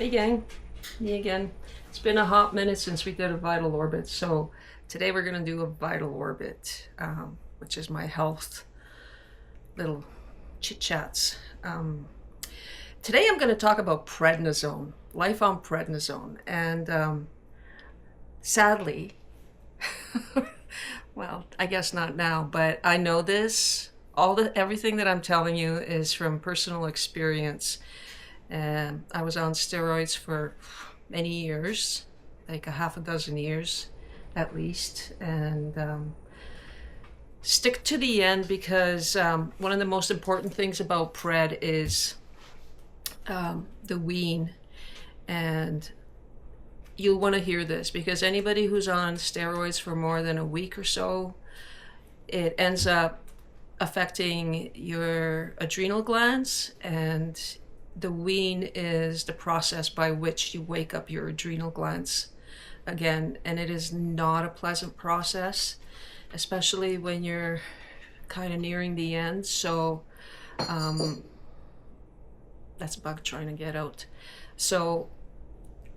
Hey gang, me again. It's been a hot minute since we did a vital orbit, so today we're gonna do a vital orbit, which is my health little chit chats. Today I'm gonna talk about prednisone, life on prednisone, and sadly, well, I guess not now, but I know this. Everything that I'm telling you is from personal experience. And I was on steroids for many years, like a half a dozen years at least, and stick to the end because one of the most important things about pred is the wean. And you'll want to hear this because anybody who's on steroids for more than a week or so, it ends up affecting your adrenal glands, and the wean is the process by which you wake up your adrenal glands again, and it is not a pleasant process, especially when you're kind of nearing the end. So that's a bug trying to get out. So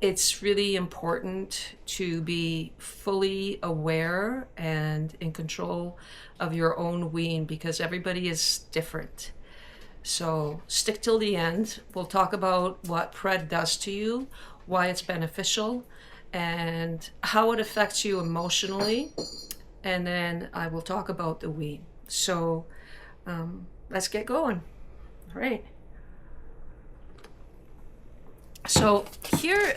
it's really important to be fully aware and in control of your own wean because everybody is different. So stick till the end. We'll talk about what pred does to you, why it's beneficial, and how it affects you emotionally. And then I will talk about the wean. So let's get going. All right. So here,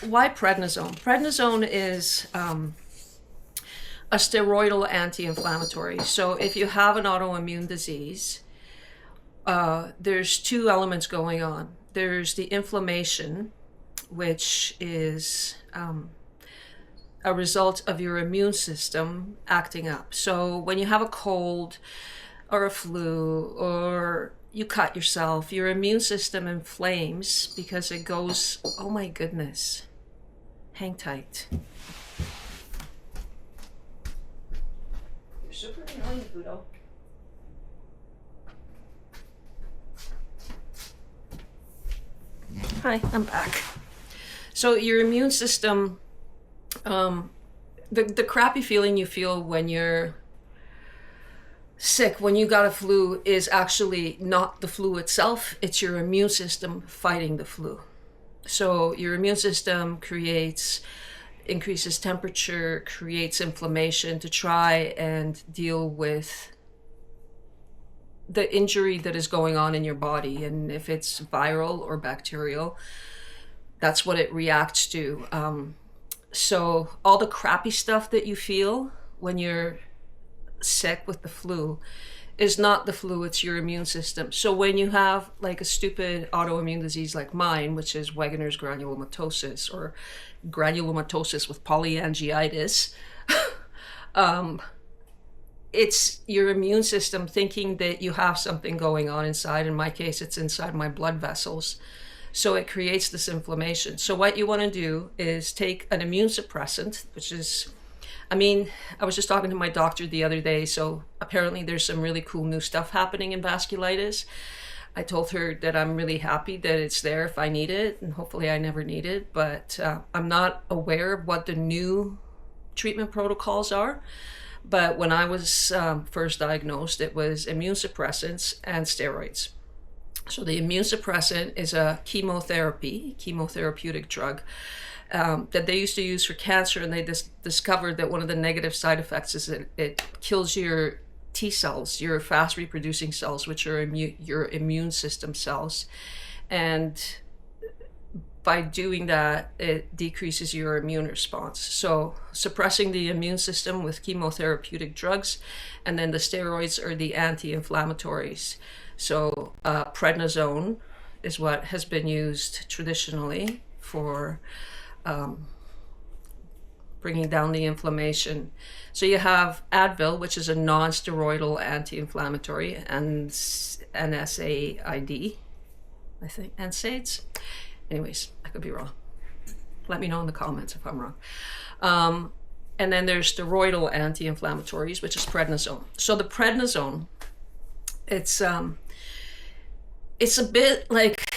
why prednisone? Prednisone is a steroidal anti-inflammatory. So if you have an autoimmune disease, there's two elements going on. There's the inflammation, which is a result of your immune system acting up. So when you have a cold or a flu or you cut yourself, your immune system inflames because it goes, oh my goodness, hang tight. You're super annoying, Budo. Hi, I'm back. So your immune system, the crappy feeling you feel when you're sick, when you got a flu, is actually not the flu itself. It's your immune system fighting the flu. So your immune system increases temperature, creates inflammation to try and deal with the injury that is going on in your body. And if it's viral or bacterial, that's what it reacts to. So all the crappy stuff that you feel when you're sick with the flu is not the flu, it's your immune system. So when you have like a stupid autoimmune disease like mine, which is Wegener's granulomatosis or granulomatosis with polyangiitis, it's your immune system thinking that you have something going on inside. In my case, it's inside my blood vessels. So it creates this inflammation. So what you want to do is take an immune suppressant, which is, I was just talking to my doctor the other day, so apparently there's some really cool new stuff happening in vasculitis. I told her that I'm really happy that it's there if I need it, and hopefully I never need it, but I'm not aware of what the new treatment protocols are. But when I was first diagnosed, it was immune suppressants and steroids. So the immune suppressant is a chemotherapeutic drug that they used to use for cancer, and they discovered that one of the negative side effects is that it kills your T cells, your fast reproducing cells, which are your immune system cells. And by doing that, it decreases your immune response. So suppressing the immune system with chemotherapeutic drugs, and then the steroids are the anti-inflammatories. So prednisone is what has been used traditionally for bringing down the inflammation. So you have Advil, which is a non-steroidal anti-inflammatory, and NSAID, I think, NSAIDs. Anyways, I could be wrong. Let me know in the comments if I'm wrong. And then there's steroidal anti-inflammatories, which is prednisone. So the prednisone, it's a bit like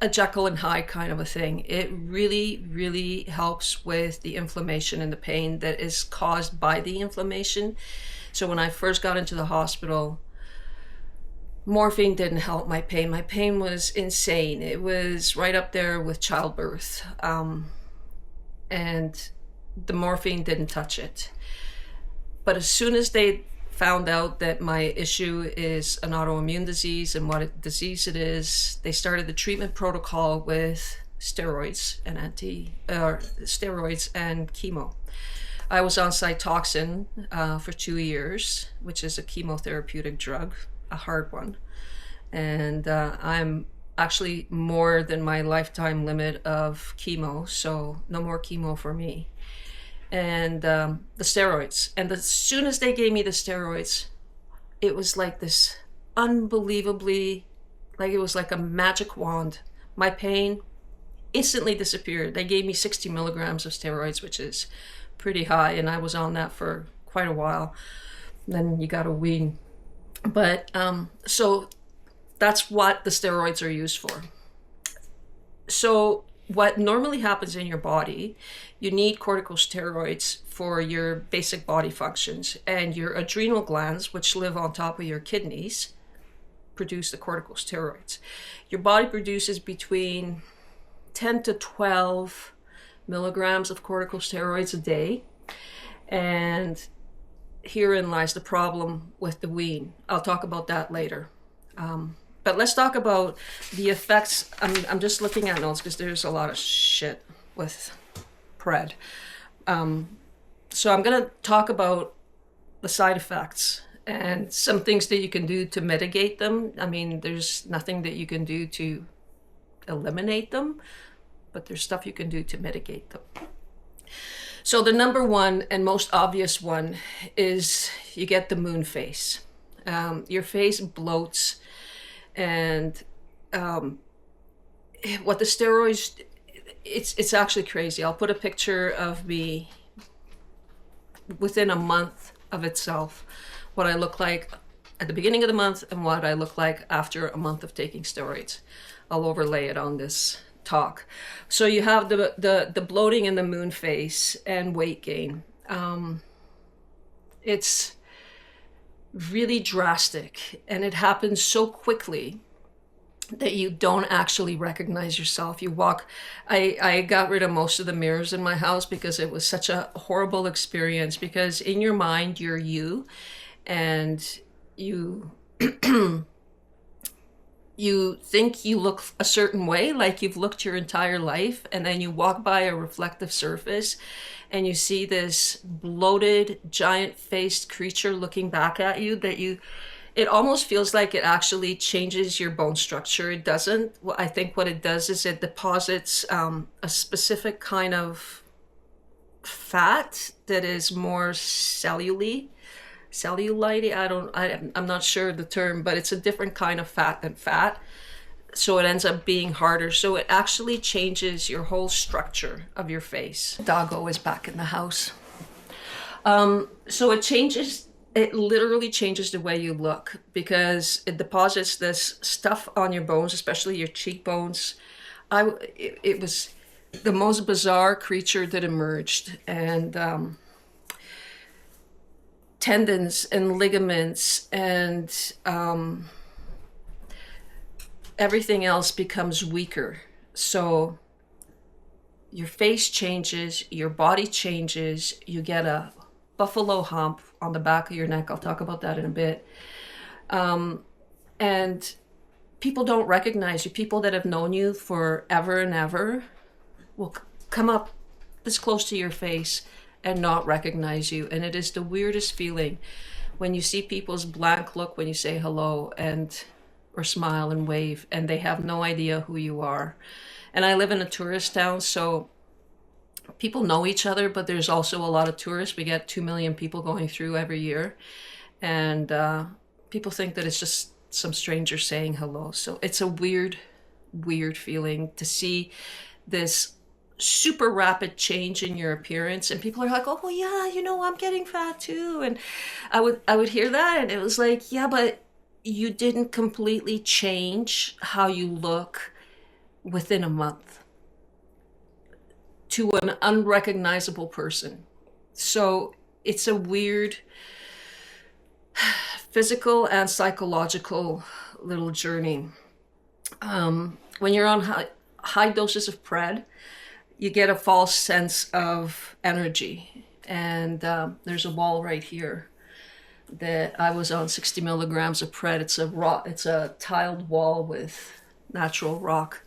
a Jekyll and Hyde kind of a thing. It really, really helps with the inflammation and the pain that is caused by the inflammation. So when I first got into the hospital, morphine didn't help my pain. My pain was insane. It was right up there with childbirth. And the morphine didn't touch it. But as soon as they found out that my issue is an autoimmune disease and what disease it is, they started the treatment protocol with steroids and steroids and chemo. I was on Cytoxin for 2 years, which is a chemotherapeutic drug, a hard one. And I'm actually more than my lifetime limit of chemo, so no more chemo for me. And the steroids. And as soon as they gave me the steroids, it was like this unbelievably, like it was like a magic wand. My pain instantly disappeared. They gave me 60 milligrams of steroids, which is pretty high, and I was on that for quite a while. Then you got to wean. But so that's what the steroids are used for. So what normally happens in your body, you need corticosteroids for your basic body functions, and your adrenal glands, which live on top of your kidneys, produce the corticosteroids. Your body produces between 10 to 12 milligrams of corticosteroids a day, and herein lies the problem with the wean. I'll talk about that later. But let's talk about the effects. I'm just looking at notes because there's a lot of shit with Pred. So I'm going to talk about the side effects and some things that you can do to mitigate them. I mean, there's nothing that you can do to eliminate them, but there's stuff you can do to mitigate them. So the number one and most obvious one is you get the moon face. Your face bloats, and what the steroids, it's actually crazy. I'll put a picture of me within a month of itself, what I look like at the beginning of the month and what I look like after a month of taking steroids. I'll overlay it on this talk. So you have the bloating and the moon face and weight gain. It's really drastic, and it happens so quickly that you don't actually recognize yourself. You walk, I got rid of most of the mirrors in my house because it was such a horrible experience, because in your mind you're you, and you you think you look a certain way, like you've looked your entire life, and then you walk by a reflective surface and you see this bloated, giant-faced creature looking back at you that it almost feels like it actually changes your bone structure. It doesn't. I think what it does is it deposits a specific kind of fat that is more cellulite. I'm not sure of the term, but it's a different kind of fat than fat. So it ends up being harder. So it actually changes your whole structure of your face. Doggo is back in the house. So it literally changes the way you look, because it deposits this stuff on your bones, especially your cheekbones. It was the most bizarre creature that emerged, and tendons and ligaments and everything else becomes weaker. So your face changes, your body changes, you get a buffalo hump on the back of your neck. I'll talk about that in a bit. And people don't recognize you. People that have known you forever and ever will come up this close to your face and not recognize you. And it is the weirdest feeling when you see people's blank look when you say hello or smile and wave, and they have no idea who you are. And I live in a tourist town, so people know each other, but there's also a lot of tourists. We get 2 million people going through every year, and people think that it's just some stranger saying hello. So it's a weird feeling to see this super rapid change in your appearance, and people are like, oh yeah, I'm getting fat too. And I would hear that, and it was like, yeah, but you didn't completely change how you look within a month to an unrecognizable person. So it's a weird physical and psychological little journey. When you're on high doses of pred, you get a false sense of energy. And there's a wall right here that I was on 60 milligrams of pred. It's a tiled wall with natural rock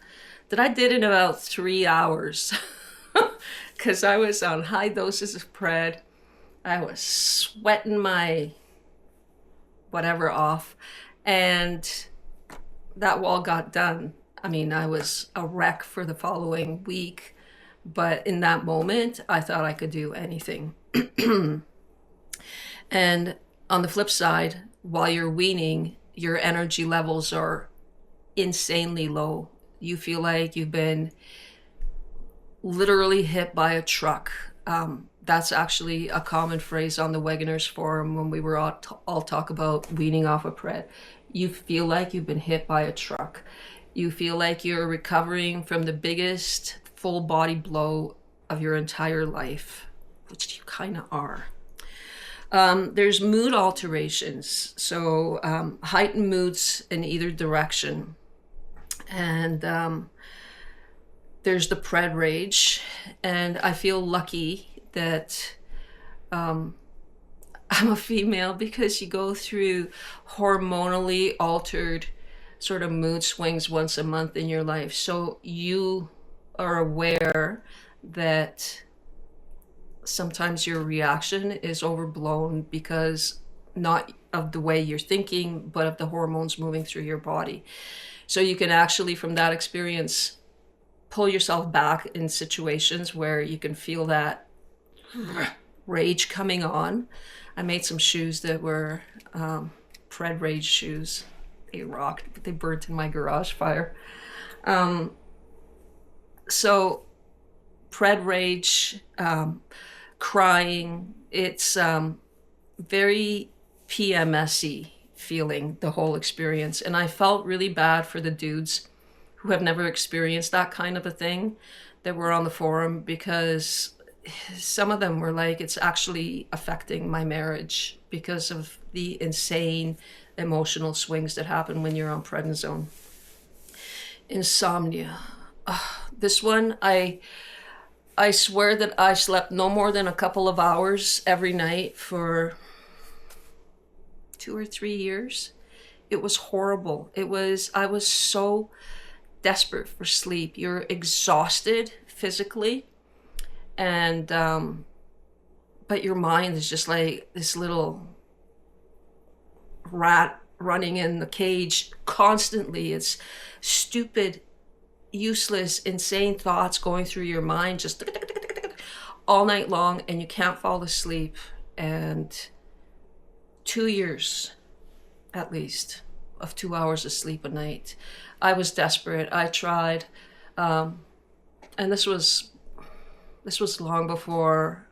that I did in about 3 hours because I was on high doses of pred. I was sweating my whatever off, and that wall got done. I mean, I was a wreck for the following week, but in that moment, I thought I could do anything. And on the flip side, while you're weaning, your energy levels are insanely low. You feel like you've been literally hit by a truck. That's actually a common phrase on the Weganers forum when we were all talk about weaning off of pred. You feel like you've been hit by a truck. You feel like you're recovering from the biggest full body blow of your entire life, which you kind of are. There's mood alterations, so heightened moods in either direction. And there's the pred rage. And I feel lucky that I'm a female, because you go through hormonally altered sort of mood swings once a month in your life. So you are aware that sometimes your reaction is overblown because not of the way you're thinking, but of the hormones moving through your body. So you can actually, from that experience, pull yourself back in situations where you can feel that rage coming on. I made some shoes that were pred rage shoes. They rocked, but they burnt in my garage fire. So pred rage, crying, it's very PMS-y feeling, the whole experience. And I felt really bad for the dudes who have never experienced that kind of a thing that were on the forum, because some of them were like, it's actually affecting my marriage because of the insane emotional swings that happen when you're on prednisone. Insomnia. This one, I swear that I slept no more than a couple of hours every night for 2 or 3 years. It was horrible. I was so desperate for sleep. You're exhausted physically, and but your mind is just like this little rat running in the cage constantly. It's stupid, useless, insane thoughts going through your mind just all night long, and you can't fall asleep. And 2 years at least of 2 hours of sleep a night. I was desperate. I tried, and this was long before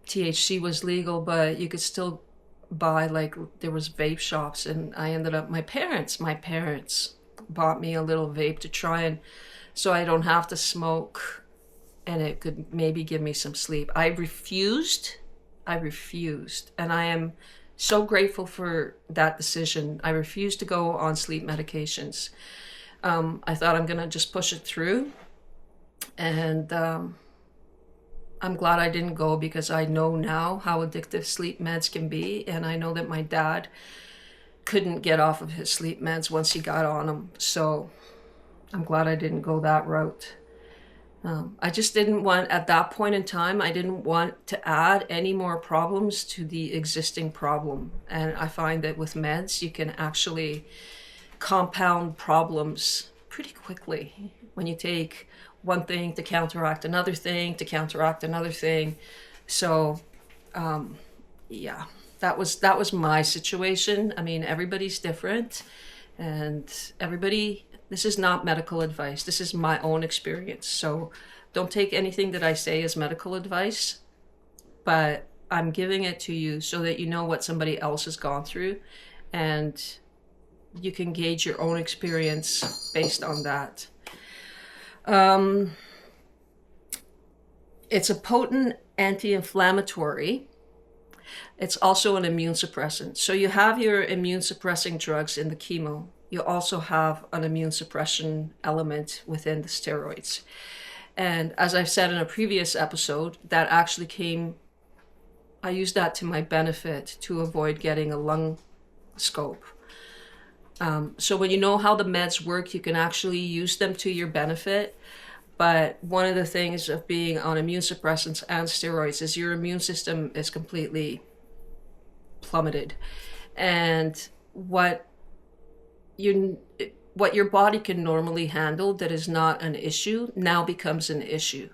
THC was legal, but you could still buy, like, there was vape shops, and I ended up, my parents bought me a little vape to try, and so I don't have to smoke, and it could maybe give me some sleep. I refused, and I am so grateful for that decision. I refused to go on sleep medications. I thought, I'm gonna just push it through, and I'm glad I didn't go, because I know now how addictive sleep meds can be, and I know that my dad couldn't get off of his sleep meds once he got on them. So I'm glad I didn't go that route. I just didn't want, at that point in time, I didn't want to add any more problems to the existing problem. And I find that with meds, you can actually compound problems pretty quickly when you take one thing to counteract another thing, to counteract another thing. So, yeah, that was my situation. I mean, everybody's different, and this is not medical advice. This is my own experience. So don't take anything that I say as medical advice, but I'm giving it to you so that you know what somebody else has gone through, and you can gauge your own experience based on that. Um, it's a potent anti-inflammatory. It's also an immune suppressant. So you have your immune suppressing drugs in the chemo. You also have an immune suppression element within the steroids. And as I've said in a previous episode, that actually I used that to my benefit to avoid getting a lung scope. So when you know how the meds work, you can actually use them to your benefit. But one of the things of being on immune suppressants and steroids is your immune system is completely plummeted. And what your body can normally handle that is not an issue now becomes an issue.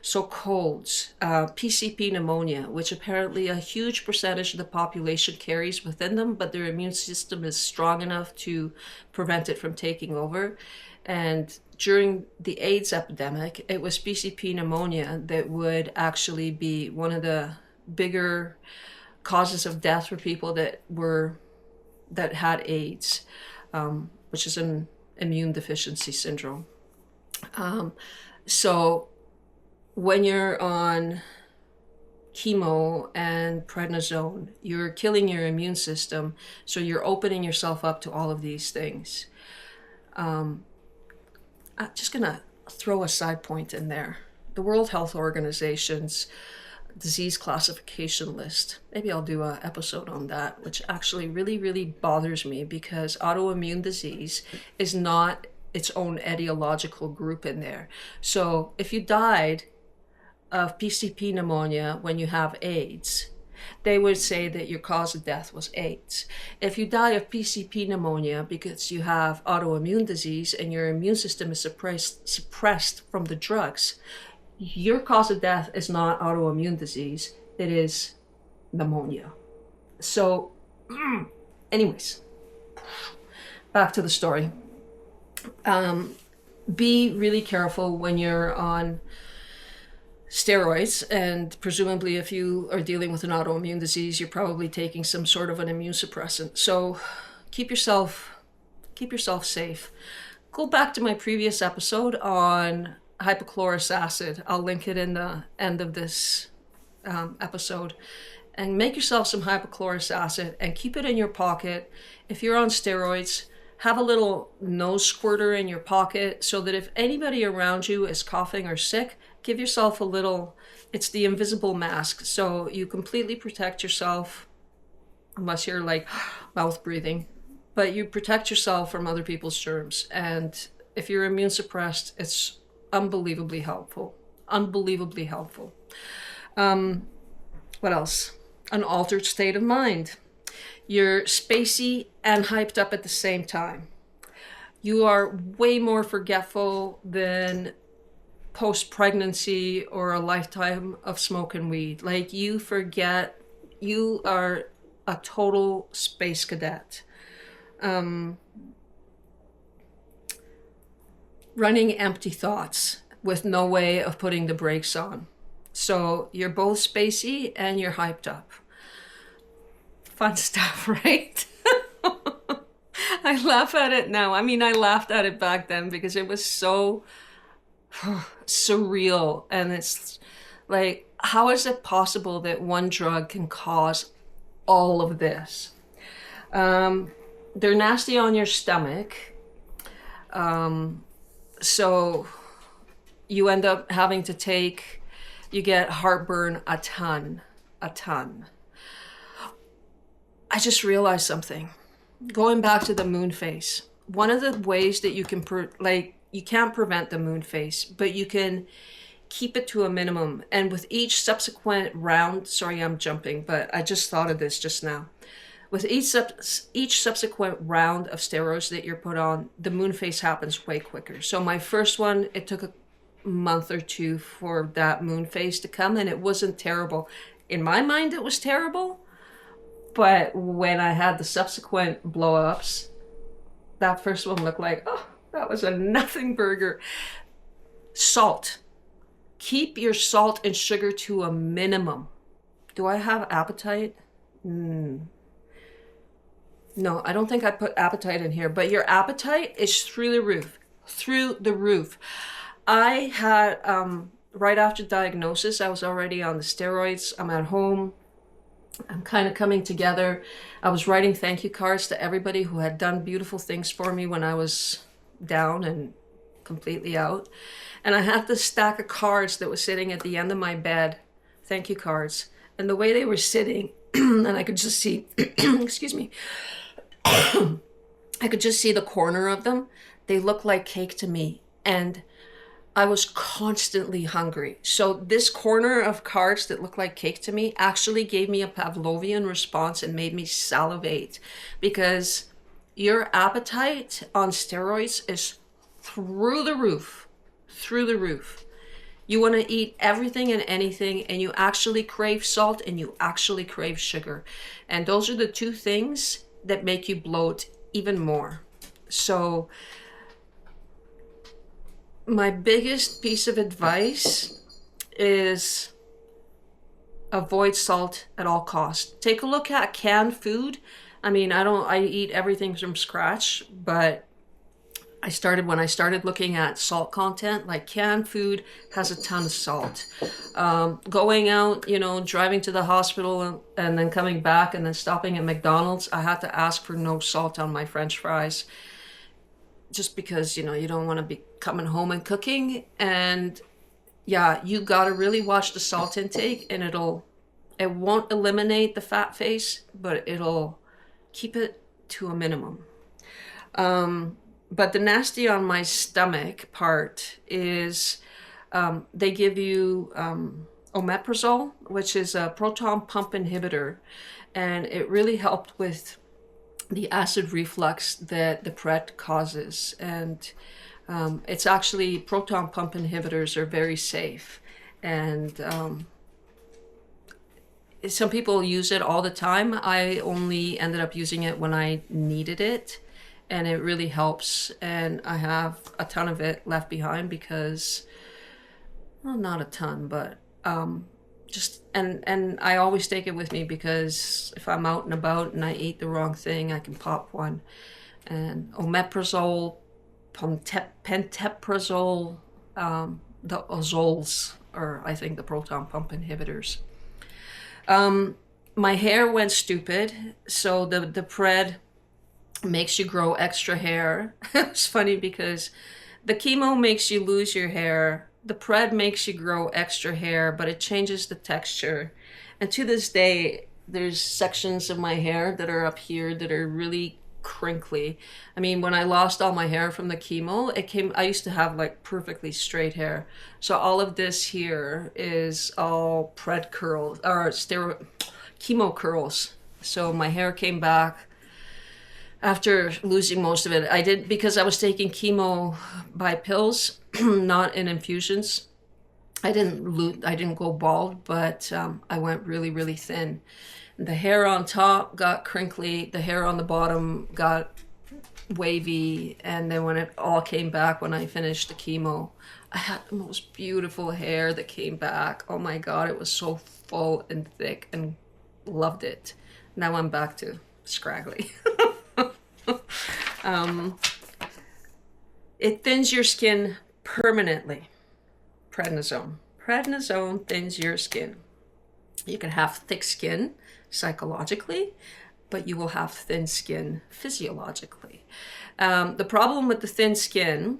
So colds, PCP pneumonia, which apparently a huge percentage of the population carries within them, but their immune system is strong enough to prevent it from taking over. And during the AIDS epidemic, it was PCP pneumonia that would actually be one of the bigger causes of death for people that had AIDS, which is an immune deficiency syndrome. So when you're on chemo and prednisone, you're killing your immune system, so you're opening yourself up to all of these things. I'm just gonna throw a side point in there. The World Health Organization's disease classification list. Maybe I'll do an episode on that, which actually really, really bothers me because autoimmune disease is not its own etiological group in there. So if you died of PCP pneumonia when you have AIDS, they would say that your cause of death was AIDS. If you die of PCP pneumonia because you have autoimmune disease and your immune system is suppressed from the drugs, your cause of death is not autoimmune disease, it is pneumonia. So, anyways, back to the story. Be really careful when you're on steroids, and presumably if you are dealing with an autoimmune disease, you're probably taking some sort of an immune suppressant. So keep yourself safe. Go back to my previous episode on hypochlorous acid. I'll link it in the end of this episode. And make yourself some hypochlorous acid and keep it in your pocket. If you're on steroids, have a little nose squirter in your pocket so that if anybody around you is coughing or sick, give yourself a little, it's the invisible mask. So you completely protect yourself, unless you're like mouth breathing, but you protect yourself from other people's germs. And if you're immune suppressed, it's unbelievably helpful. Unbelievably helpful. What else? An altered state of mind. You're spacey and hyped up at the same time. You are way more forgetful than post-pregnancy or a lifetime of smoking weed. Like, you forget, you are a total space cadet. Running empty thoughts with no way of putting the brakes on. So you're both spacey and you're hyped up. Fun stuff, right? I laugh at it now. I mean, I laughed at it back then because it was so surreal. And it's like, how is it possible that one drug can cause all of this? They're nasty on your stomach. So you end up having to you get heartburn a ton. I just realized something. Going back to the moon phase, one of the ways that you can, you can't prevent the moon phase, but you can keep it to a minimum. And with each subsequent round, sorry, I'm jumping, but I just thought of this just now. With each subsequent round of steroids that you're put on, the moon phase happens way quicker. So my first one, it took a month or two for that moon phase to come, and it wasn't terrible. In my mind, it was terrible. But when I had the subsequent blow-ups, that first one looked like, oh, that was a nothing burger. Salt. Keep your salt and sugar to a minimum. Do I have appetite? No, I don't think I put appetite in here, but your appetite is through the roof. Through the roof. I had, right after diagnosis, I was already on the steroids. I'm at home. I'm kind of coming together. I was writing thank you cards to everybody who had done beautiful things for me when I was down and completely out. And I had this stack of cards that was sitting at the end of my bed, thank you cards. And the way they were sitting, and I could just see, excuse me, I could just see the corner of them. They looked like cake to me. And I was constantly hungry. So this corner of cards that looked like cake to me actually gave me a Pavlovian response and made me salivate, because your appetite on steroids is through the roof, through the roof. You want to eat everything and anything, and you actually crave salt and you actually crave sugar. And those are the two things that make you bloat even more. So my biggest piece of advice is avoid salt at all costs. Take a look at canned food. I mean, I eat everything from scratch, but when I started looking at salt content, like canned food has a ton of salt. Going out, driving to the hospital and then coming back and then stopping at McDonald's, I had to ask for no salt on my French fries. Just because, you don't want to be coming home and cooking. And yeah, you got to really watch the salt intake, and it won't eliminate the fat face, but it'll keep it to a minimum. But the nasty on my stomach part is they give you omeprazole, which is a proton pump inhibitor. And it really helped with the acid reflux that the Pred causes. And it's actually, proton pump inhibitors are very safe. And some people use it all the time. I only ended up using it when I needed it, and it really helps. And I have a ton of it left behind because, well, not a ton, but and I always take it with me, because if I'm out and about and I eat the wrong thing, I can pop one. And omeprazole, pantoprazole, the azoles are, I think, the proton pump inhibitors. My hair went stupid, so the Pred makes you grow extra hair. It's funny because the chemo makes you lose your hair. The Pred makes you grow extra hair, but it changes the texture. And to this day, there's sections of my hair that are up here that are really crinkly. I mean, when I lost all my hair from the chemo, I used to have like perfectly straight hair. So all of this here is all Pred curls, or chemo curls. So my hair came back after losing most of it. I did, because I was taking chemo by pills, not in infusions. I didn't go bald, but I went really, really thin. The hair on top got crinkly, the hair on the bottom got wavy, and then when it all came back when I finished the chemo, I had the most beautiful hair that came back. Oh my God, it was so full and thick, and loved it. Now I'm back to scraggly. It thins your skin permanently. Prednisone. Prednisone thins your skin. You can have thick skin psychologically, but you will have thin skin physiologically. The problem with the thin skin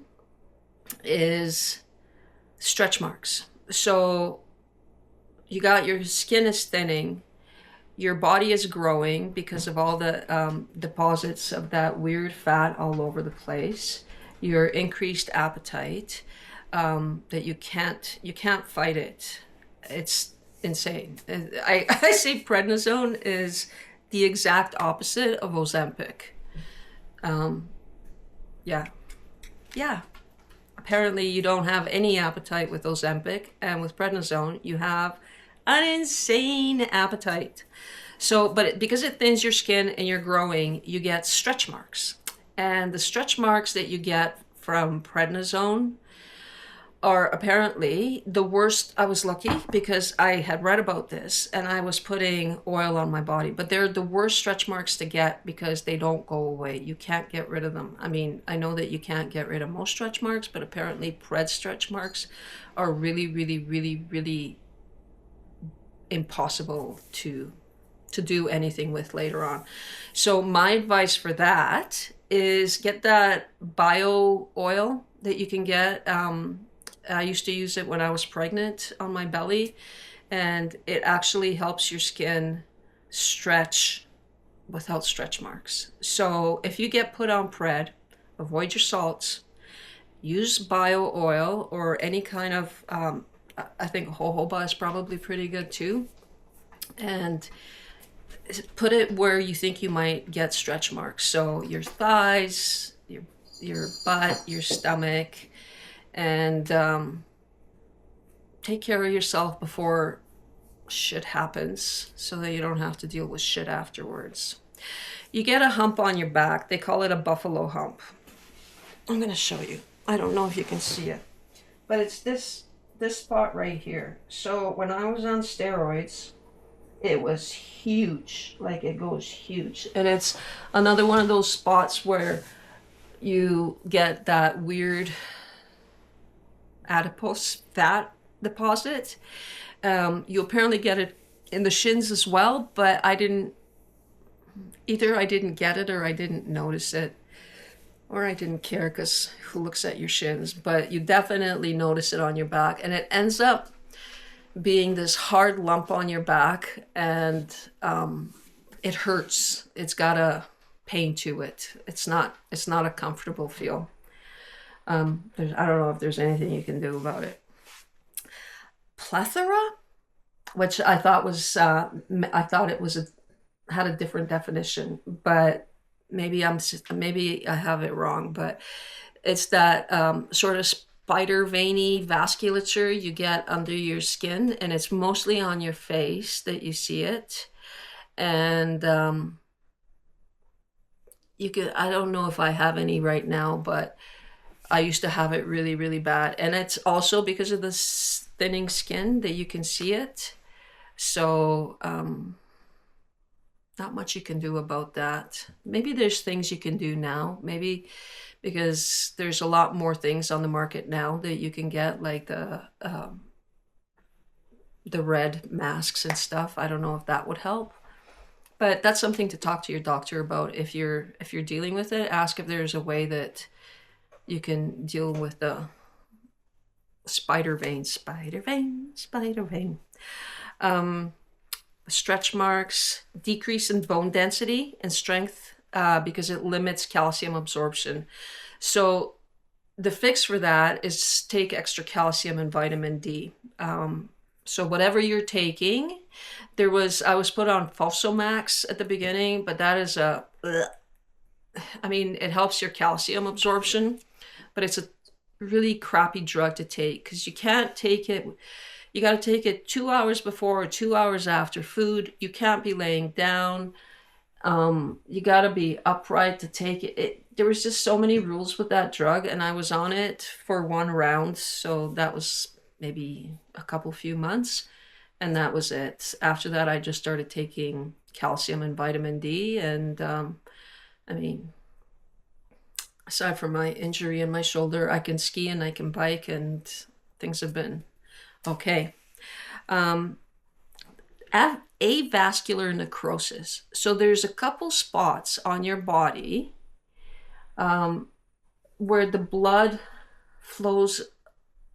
is stretch marks. So you got, your skin is thinning, your body is growing because of all the deposits of that weird fat all over the place, your increased appetite, that you can't fight it. It's insane. I say prednisone is the exact opposite of Ozempic. Yeah. Apparently you don't have any appetite with Ozempic, and with prednisone you have an insane appetite. So, but because it thins your skin and you're growing, you get stretch marks. And the stretch marks that you get from prednisone are apparently the worst. I was lucky because I had read about this and I was putting oil on my body, but they're the worst stretch marks to get because they don't go away. You can't get rid of them. I mean, I know that you can't get rid of most stretch marks, but apparently Pred stretch marks are really, really, really, really impossible to do anything with later on. So my advice for that is get that bio oil that you can get. I used to use it when I was pregnant on my belly, and it actually helps your skin stretch without stretch marks. So if you get put on Pred, avoid your salts, use bio oil or any kind of, I think jojoba is probably pretty good too. And put it where you think you might get stretch marks. So your thighs, your butt, your stomach, and take care of yourself before shit happens so that you don't have to deal with shit afterwards. You get a hump on your back. They call it a buffalo hump. I'm going to show you. I don't know if you can see it, but it's this spot right here. So when I was on steroids, it was huge. Like, it goes huge. And it's another one of those spots where you get that weird adipose fat deposit. You apparently get it in the shins as well, but I didn't get it, or I didn't notice it, or I didn't care, because who looks at your shins? But you definitely notice it on your back, and it ends up being this hard lump on your back, and it hurts. It's got a pain to it. It's not a comfortable feel. I don't know if there's anything you can do about it. Plethora, which I thought was, had a different definition, but maybe I have it wrong. But it's that sort of spider veiny vasculature you get under your skin, and it's mostly on your face that you see it. And I don't know if I have any right now, but I used to have it really, really bad. And it's also because of this thinning skin that you can see it. So not much you can do about that. Maybe there's things you can do now. Maybe because there's a lot more things on the market now that you can get, like the red masks and stuff. I don't know if that would help. But that's something to talk to your doctor about. If you're dealing with it, ask if there's a way that you can deal with the spider vein. Stretch marks, decrease in bone density and strength because it limits calcium absorption. So the fix for that is take extra calcium and vitamin D. So whatever you're taking, I was put on Fosamax at the beginning, but that is it helps your calcium absorption, but it's a really crappy drug to take because you can't take it. You got to take it 2 hours before or 2 hours after food. You can't be laying down. You got to be upright to take it. There was just so many rules with that drug, and I was on it for one round. So that was maybe a few months, and that was it. After that, I just started taking calcium and vitamin D. And aside from my injury in my shoulder, I can ski and I can bike, and things have been okay. Avascular necrosis. So there's a couple spots on your body where the blood flows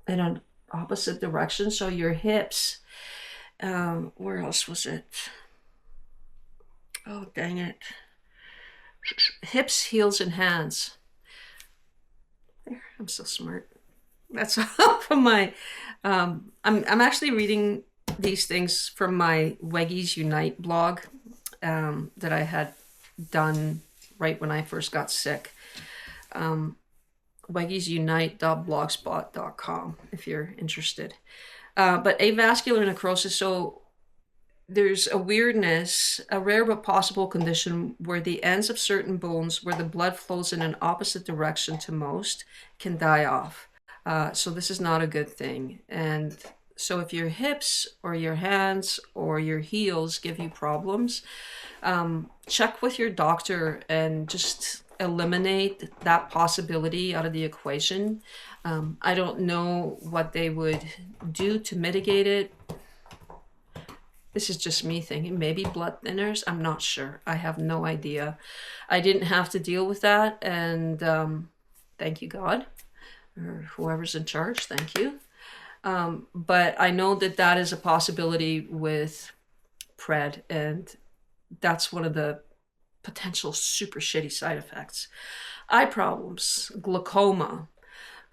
in an opposite direction. So your hips, where else was it? Oh, dang it. Hips, heels, and hands. There, I'm so smart. That's all from my, I'm actually reading these things from my Weggies Unite blog that I had done right when I first got sick. WeggiesUnite.blogspot.com if you're interested. But avascular necrosis, so there's a weirdness, a rare but possible condition where the ends of certain bones where the blood flows in an opposite direction to most can die off. So this is not a good thing. And so if your hips or your hands or your heels give you problems, check with your doctor and just eliminate that possibility out of the equation. I don't know what they would do to mitigate it. This is just me thinking. Maybe blood thinners. I'm not sure. I have no idea. I didn't have to deal with that. And thank you, God, or whoever's in charge. Thank you. But I know that that is a possibility with Pred. And that's one of the potential super shitty side effects. Eye problems, glaucoma,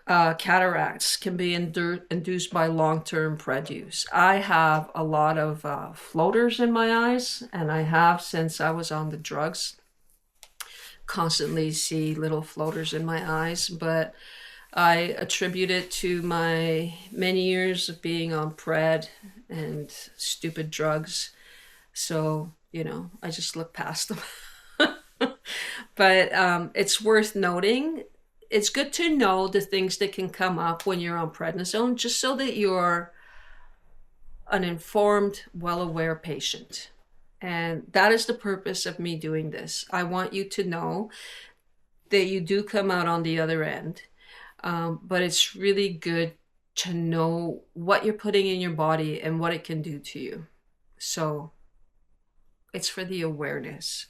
cataracts can be induced by long-term Pred use. I have a lot of floaters in my eyes, and I have since I was on the drugs. Constantly see little floaters in my eyes, but I attribute it to my many years of being on Pred and stupid drugs. So, I just look past them. But it's worth noting. It's good to know the things that can come up when you're on prednisone, just so that you're an informed, well-aware patient. And that is the purpose of me doing this. I want you to know that you do come out on the other end. But it's really good to know what you're putting in your body and what it can do to you. So it's for the awareness.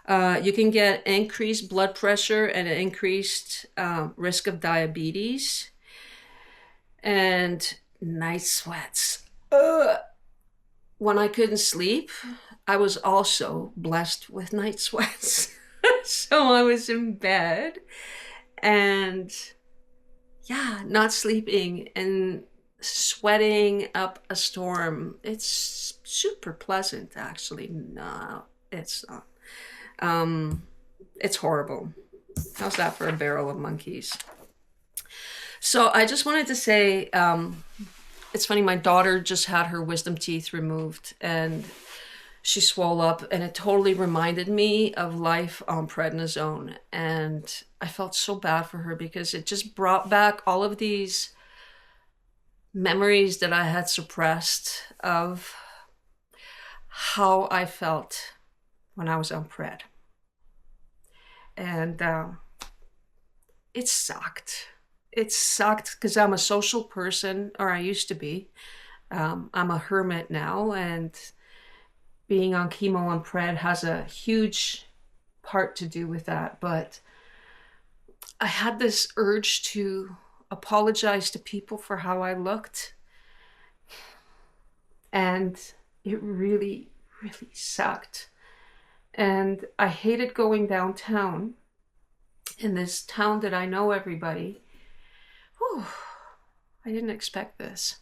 You can get increased blood pressure and an increased risk of diabetes and night sweats. When I couldn't sleep, I was also blessed with night sweats. So I was in bed and not sleeping and sweating up a storm. It's super pleasant, actually. No, it's not. It's horrible. How's that for a barrel of monkeys? So I just wanted to say, it's funny, my daughter just had her wisdom teeth removed and she swole up, and it totally reminded me of life on prednisone. And I felt so bad for her because it just brought back all of these memories that I had suppressed of how I felt when I was on Pred. And it sucked. It sucked because I'm a social person, or I used to be. I'm a hermit now, and being on chemo and Pred has a huge part to do with that. But I had this urge to apologize to people for how I looked. And it really, really sucked. And I hated going downtown in this town that I know everybody. Whew, I didn't expect this.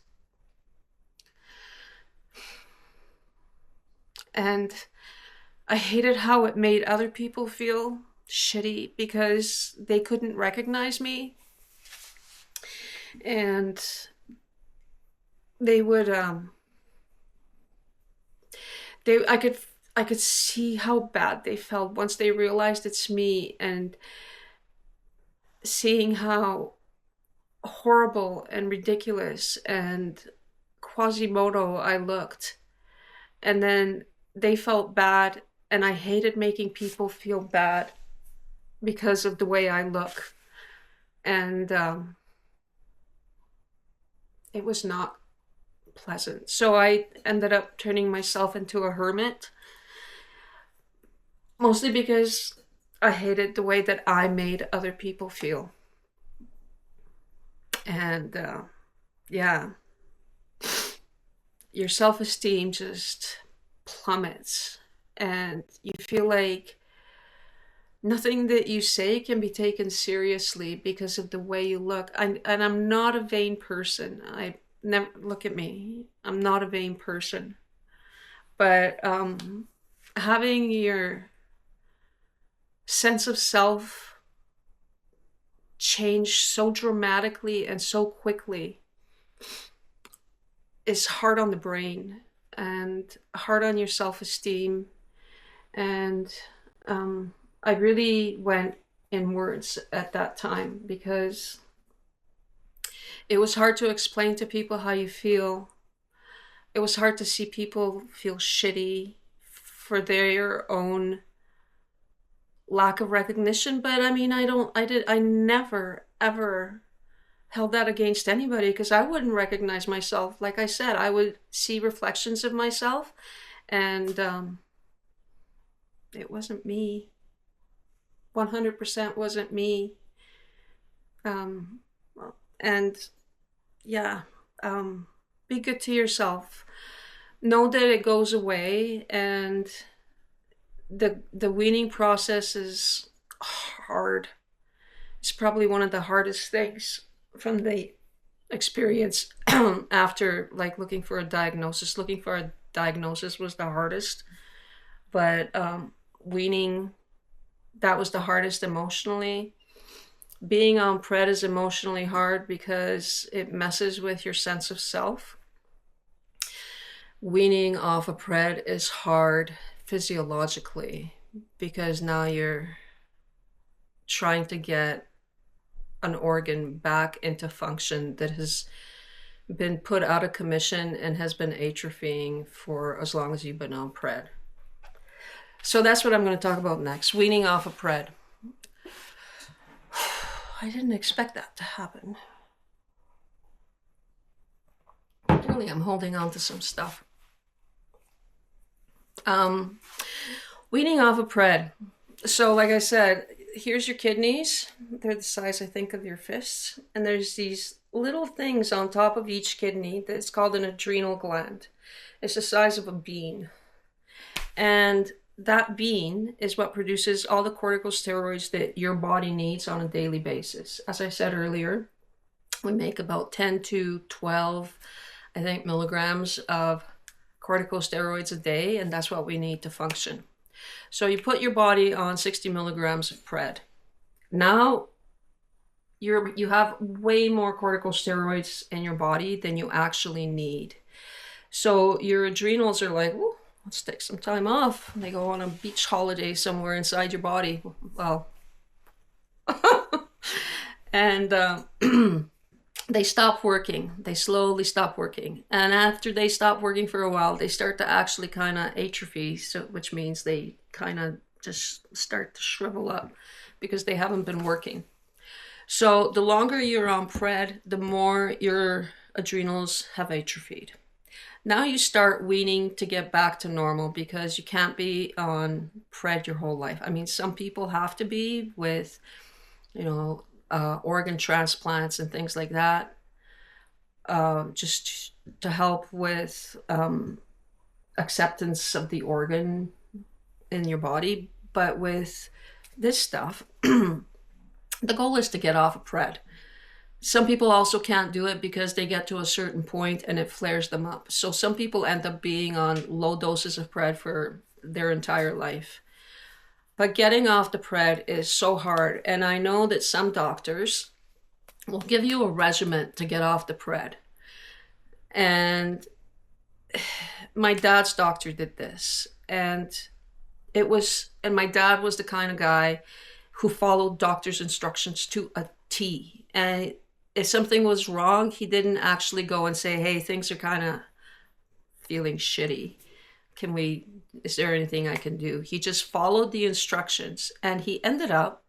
And I hated how it made other people feel shitty because they couldn't recognize me. And they would, I could see how bad they felt once they realized it's me, and seeing how horrible and ridiculous and Quasimodo I looked. And then they felt bad, and I hated making people feel bad because of the way I look. And it was not pleasant. So I ended up turning myself into a hermit, mostly because I hated the way that I made other people feel. And your self-esteem just plummets, and you feel like nothing that you say can be taken seriously because of the way you look. And I'm not a vain person. I never, look at me. I'm not a vain person. But having your sense of self change so dramatically and so quickly is hard on the brain and hard on your self-esteem. And I really went inwards at that time because It was hard to explain to people how you feel. It was hard to see people feel shitty for their own lack of recognition. But I mean, I never, ever held that against anybody because I wouldn't recognize myself. Like I said, I would see reflections of myself, and it wasn't me. 100% wasn't me. Um, and yeah, be good to yourself. Know that it goes away, and the weaning process is hard. It's probably one of the hardest things from the experience after like looking for a diagnosis. Looking for a diagnosis was the hardest, but weaning, that was the hardest emotionally. Being on pred is emotionally hard because it messes with your sense of self. Weaning off a pred is hard physiologically because now you're trying to get an organ back into function that has been put out of commission and has been atrophying for as long as you've been on pred. So that's what I'm going to talk about next, weaning off a pred. I didn't expect that to happen. Really, I'm holding on to some stuff. Weaning off a pred. So like I said, here's your kidneys. They're the size, I think, of your fists. And there's these little things on top of each kidney that's called an adrenal gland. It's the size of a bean. And that bean is what produces all the corticosteroids that your body needs on a daily basis. As I said earlier, we make about 10 to 12, I think, milligrams of corticosteroids a day, and that's what we need to function. So you put your body on 60 milligrams of pred. Now you have way more corticosteroids in your body than you actually need. So your adrenals are like, ooh, let's take some time off. They go on a beach holiday somewhere inside your body. Well, and they stop working. They slowly stop working. And after they stop working for a while, they start to actually kind of atrophy, so, which means they kind of just start to shrivel up because they haven't been working. So the longer you're on pred, the more your adrenals have atrophied. Now you start weaning to get back to normal because you can't be on pred your whole life. I mean, some people have to be with, you know, organ transplants and things like that, just to help with acceptance of the organ in your body. But with this stuff, the goal is to get off of pred. Some people also can't do it because they get to a certain point and it flares them up. So some people end up being on low doses of pred for their entire life. But getting off the pred is so hard. And I know that some doctors will give you a regimen to get off the pred. And my dad's doctor did this. And my dad was the kind of guy who followed doctor's instructions to a T. And if something was wrong, he didn't actually go and say, hey, things are kind of feeling shitty. Is there anything I can do? He just followed the instructions, and he ended up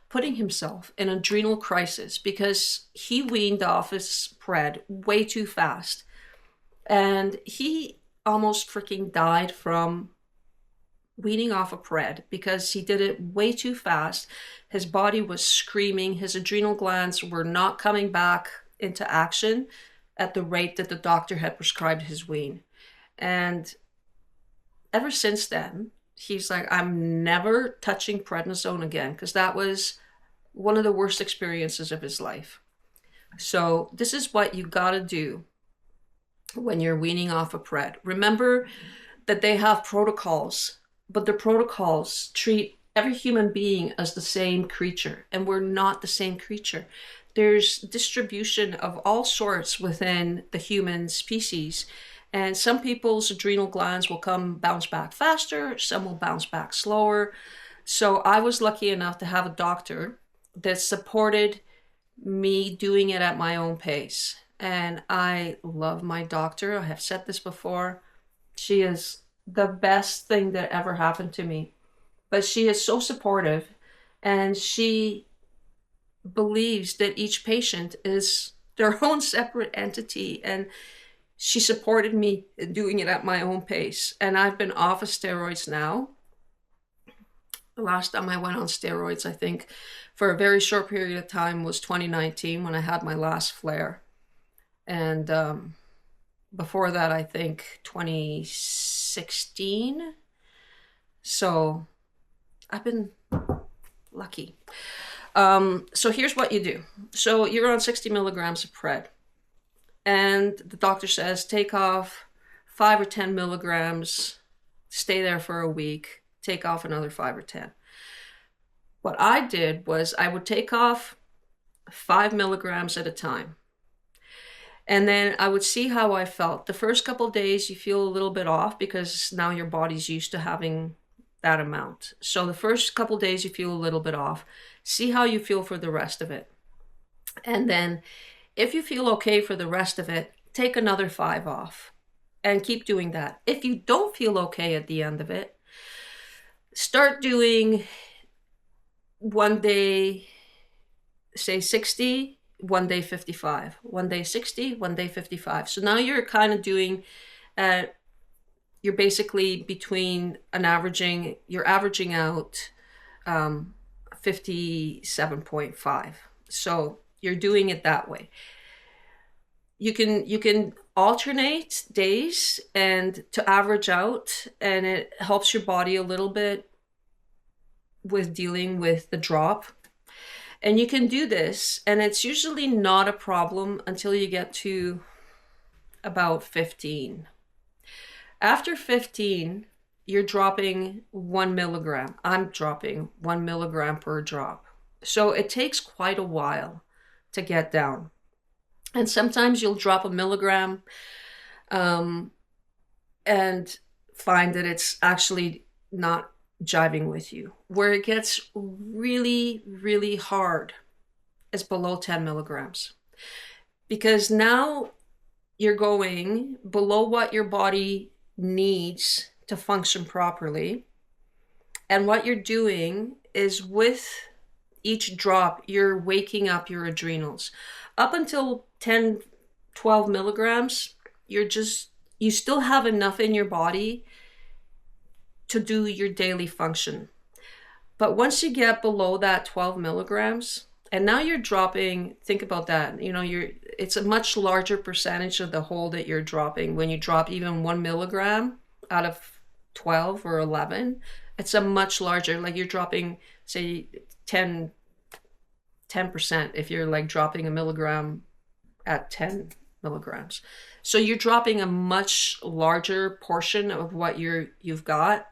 putting himself in adrenal crisis because he weaned off his pred way too fast. And he almost freaking died from weaning off a pred because he did it way too fast. His body was screaming. His adrenal glands were not coming back into action at the rate that the doctor had prescribed his wean. And ever since then, he's like, I'm never touching prednisone again, because that was one of the worst experiences of his life. So this is what you got to do when you're weaning off a pred. Remember that they have protocols, but the protocols treat every human being as the same creature, and we're not the same creature. There's distribution of all sorts within the human species. And some people's adrenal glands will bounce back faster, some will bounce back slower. So I was lucky enough to have a doctor that supported me doing it at my own pace. And I love my doctor. I have said this before. She is the best thing that ever happened to me. But she is so supportive, and she believes that each patient is their own separate entity, and she supported me in doing it at my own pace. And I've been off of steroids now. The last time I went on steroids, I think, for a very short period of time was 2019 when I had my last flare. And before that, I think 2016. So I've been lucky. So here's what you do. So you're on 60 milligrams of Pred. And the doctor says, take off 5 or 10 milligrams, stay there for a week, take off another 5 or 10. What I did was I would take off 5 milligrams at a time. And then I would see how I felt. The first couple of days, you feel a little bit off because now your body's used to having that amount. So the first couple of days, you feel a little bit off. See how you feel for the rest of it. And then if you feel okay for the rest of it, take another 5 off and keep doing that. If you don't feel okay at the end of it, start doing one day, say 60, one day 55, one day 60, one day 55. So now you're kind of doing, you're basically between you're averaging out 57.5. So you're doing it that way. You can alternate days and to average out, and it helps your body a little bit with dealing with the drop. And you can do this, and it's usually not a problem until you get to about 15. After 15, you're dropping 1 milligram. I'm dropping 1 milligram per drop. So it takes quite a while to get down. And sometimes you'll drop 1 milligram and find that it's actually not jiving with you. Where it gets really, really hard is below 10 milligrams. Because now you're going below what your body needs to function properly. And what you're doing is with each drop, you're waking up your adrenals. Up until 10, 12 milligrams, you still have enough in your body to do your daily function. But once you get below that 12 milligrams, and now you're dropping, think about that, it's a much larger percentage of the whole that you're dropping. When you drop even 1 milligram out of 12 or 11, it's a much larger, like you're dropping, say, 10% if you're like dropping 1 milligram at 10 milligrams. So you're dropping a much larger portion of what you've got,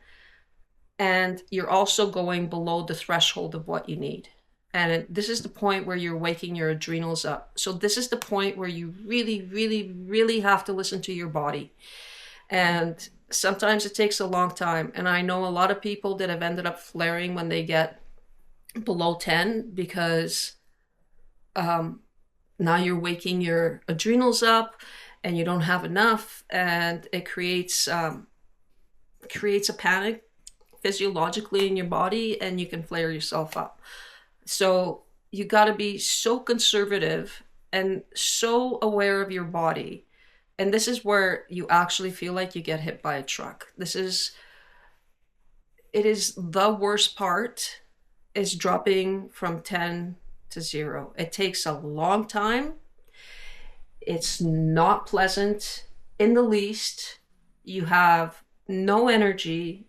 and you're also going below the threshold of what you need. And this is the point where you're waking your adrenals up. So this is the point where you really, really, really have to listen to your body. And sometimes it takes a long time. And I know a lot of people that have ended up flaring when they get below 10 because now you're waking your adrenals up and you don't have enough, and it creates a panic physiologically in your body, and you can flare yourself up. So you got to be so conservative and so aware of your body. And this is where you actually feel like you get hit by a truck. It is the worst part, is dropping from 10 to 0. It takes a long time. It's not pleasant in the least. You have no energy.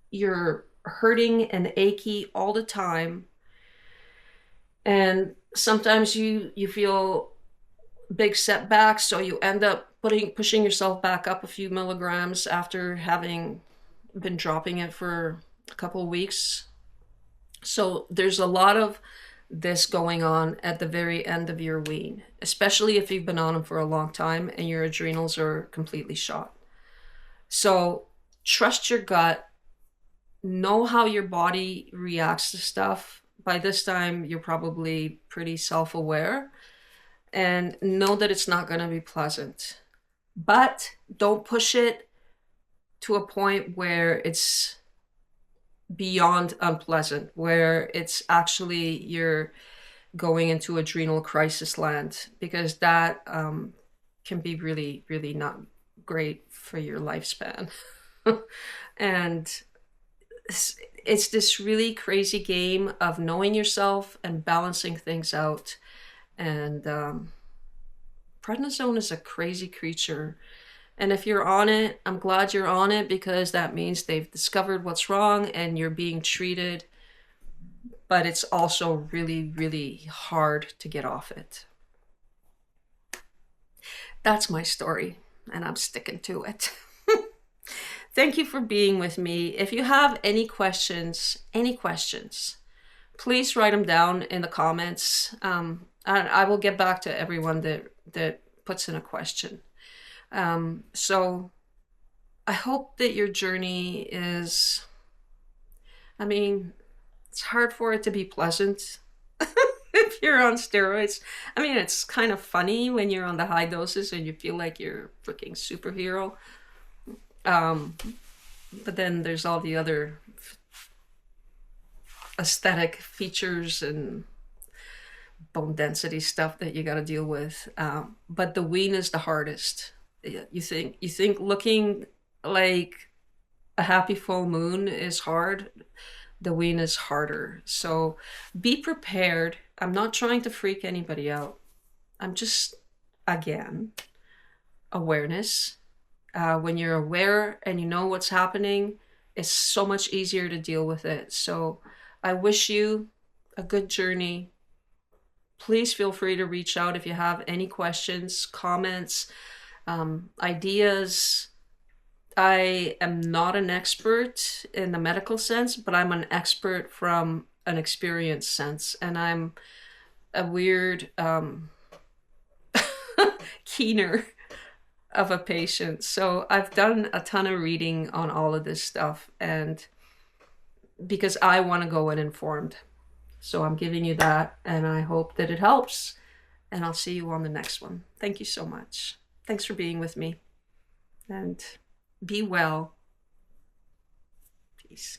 You're hurting and achy all the time. And sometimes you feel big setbacks, so you end up pushing yourself back up a few milligrams after having been dropping it for a couple of weeks. So there's a lot of this going on at the very end of your wean, especially if you've been on them for a long time and your adrenals are completely shot. So trust your gut, know how your body reacts to stuff, by this time, you're probably pretty self-aware and know that it's not going to be pleasant. But don't push it to a point where it's beyond unpleasant, where it's actually you're going into adrenal crisis land, because that can be really, really not great for your lifespan. And it's this really crazy game of knowing yourself and balancing things out. And prednisone is a crazy creature. And if you're on it, I'm glad you're on it, because that means they've discovered what's wrong and you're being treated. But it's also really, really hard to get off it. That's my story, and I'm sticking to it. Thank you for being with me. If you have any questions, please write them down in the comments. I will get back to everyone that puts in a question. So I hope that your journey is, I mean, it's hard for it to be pleasant if you're on steroids. I mean, it's kind of funny when you're on the high doses and you feel like you're a freaking superhero. But then there's all the other aesthetic features and bone density stuff that you got to deal with. But the wean is the hardest. You think looking like a happy full moon is hard. The wean is harder. So be prepared. I'm not trying to freak anybody out. I'm just, again, awareness. When you're aware and you know what's happening, it's so much easier to deal with it. So I wish you a good journey. Please feel free to reach out if you have any questions, comments, ideas. I am not an expert in the medical sense, but I'm an expert from an experience sense. And I'm a weird keener of a patient. So I've done a ton of reading on all of this stuff, and because I want to go in informed. So I'm giving you that, and I hope that it helps. And I'll see you on the next one. Thank you so much. Thanks for being with me. And be well. Peace.